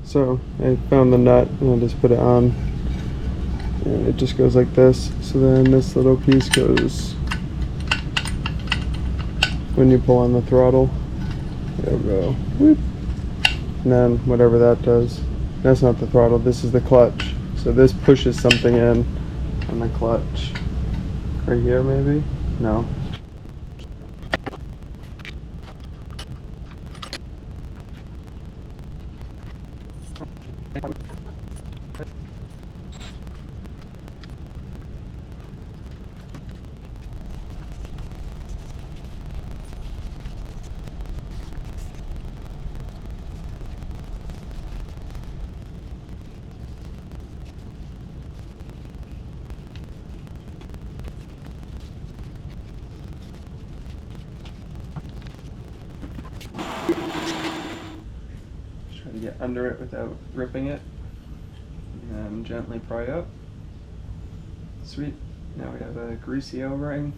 So I found the nut and I just put it on, and it just goes like this. So then this little piece goes when you pull on the throttle. It'll go whoop, and then whatever that does. That's not the throttle, this is the clutch. So this pushes something in on the clutch. Right here maybe? No. Try to get under it without ripping it, and then gently pry up. Sweet. Now we have a greasy O-ring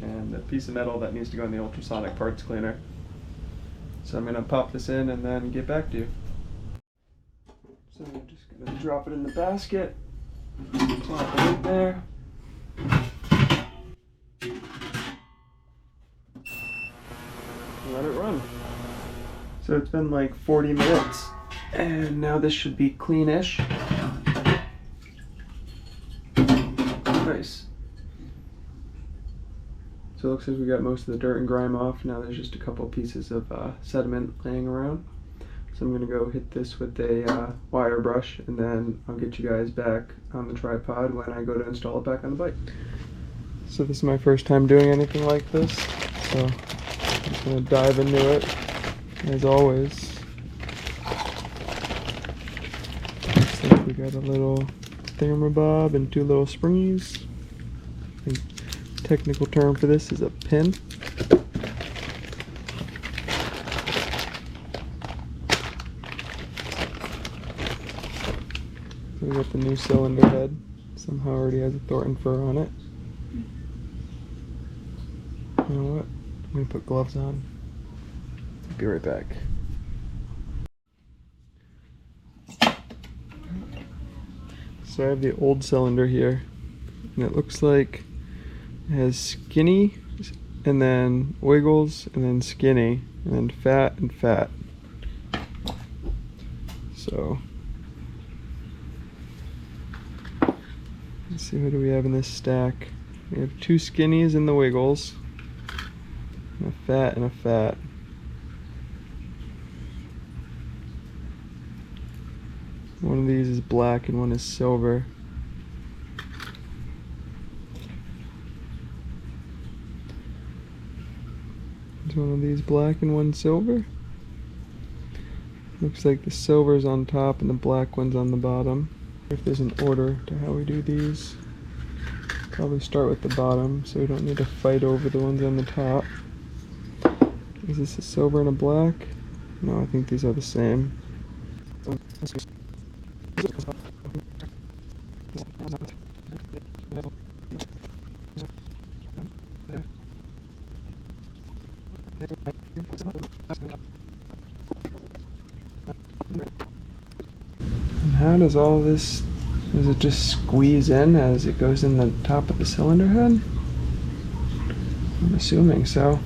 and a piece of metal that needs to go in the ultrasonic parts cleaner. So I'm going to pop this in and then get back to you. So I'm just going to drop it in the basket, plop it in there. Let it run. So it's been like 40 minutes and now this should be cleanish. Nice. So it looks like we got most of the dirt and grime off. Now there's just a couple pieces of sediment laying around. So I'm gonna go hit this with a wire brush, and then I'll get you guys back on the tripod when I go to install it back on the bike. So this is my first time doing anything like this, so I'm just gonna dive into it as always. Looks like we got a little thingamabob and two little springies. I think the technical term for this is a pin. We got the new cylinder head. Somehow already has a Thornton fur on it. You know what? I'm gonna put gloves on. Be right back. So I have the old cylinder here, and it looks like it has skinny, and then wiggles, and then skinny, and then fat and fat. So let's see, what do we have in this stack? We have two skinnies in the wiggles, and a fat and a fat. One of these is black and one is silver. Is one of these black and one silver? Looks like the silver's on top and the black one's on the bottom. If there's an order to how we do these, probably start with the bottom so we don't need to fight over the ones on the top. Is this a silver and a black? No, I think these are the same. And how does all this, does it just squeeze in as it goes in the top of the cylinder head? I'm assuming so.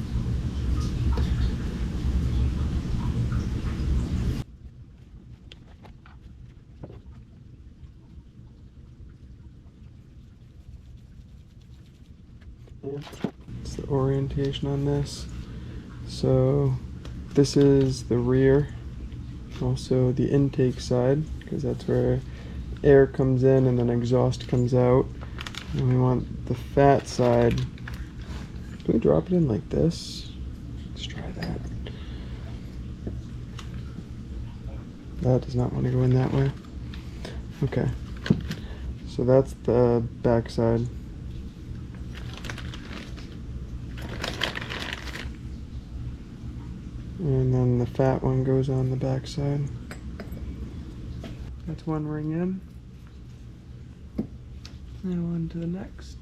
It's the orientation on this. So this is the rear, also the intake side, because that's where air comes in and then exhaust comes out. And we want the fat side. Can we drop it in like this? Let's try that. That does not want to go in that way. Okay. So that's the back side. And then the fat one goes on the back side. That's one ring in. And on to the next.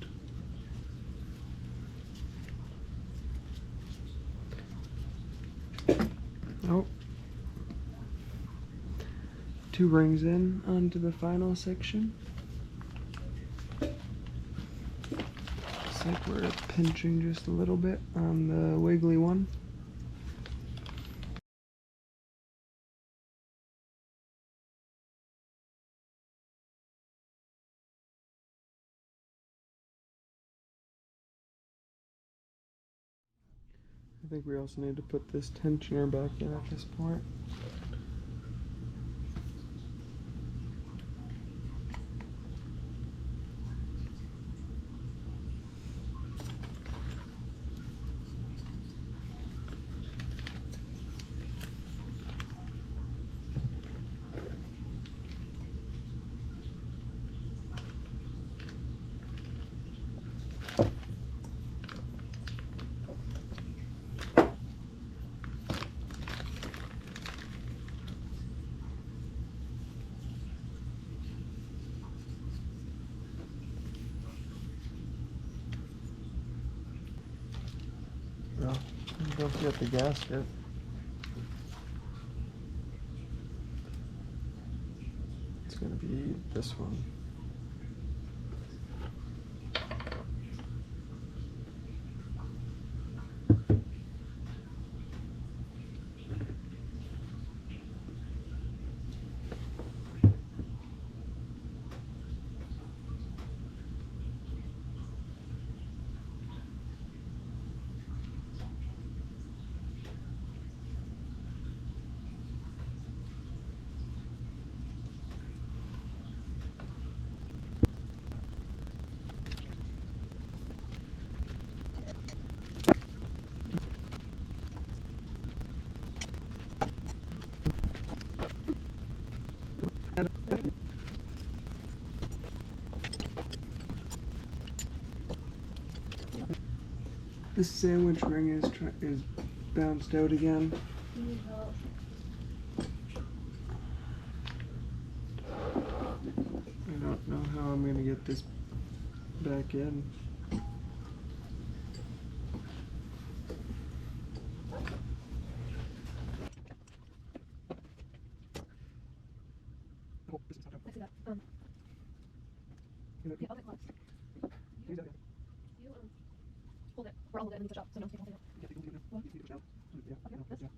Oh. 2 rings in onto the final section. Looks like we're pinching just a little bit on the wiggly one. I think we also need to put this tensioner back in at this point. Oh, don't forget the gasket. It's going to be this one. This sandwich ring is bounced out again. I don't know how I'm gonna get this back in. Yeah, I'll get close. You hold it, or I'll hold it underneath the shop, so no one can hold it. Well, okay, this.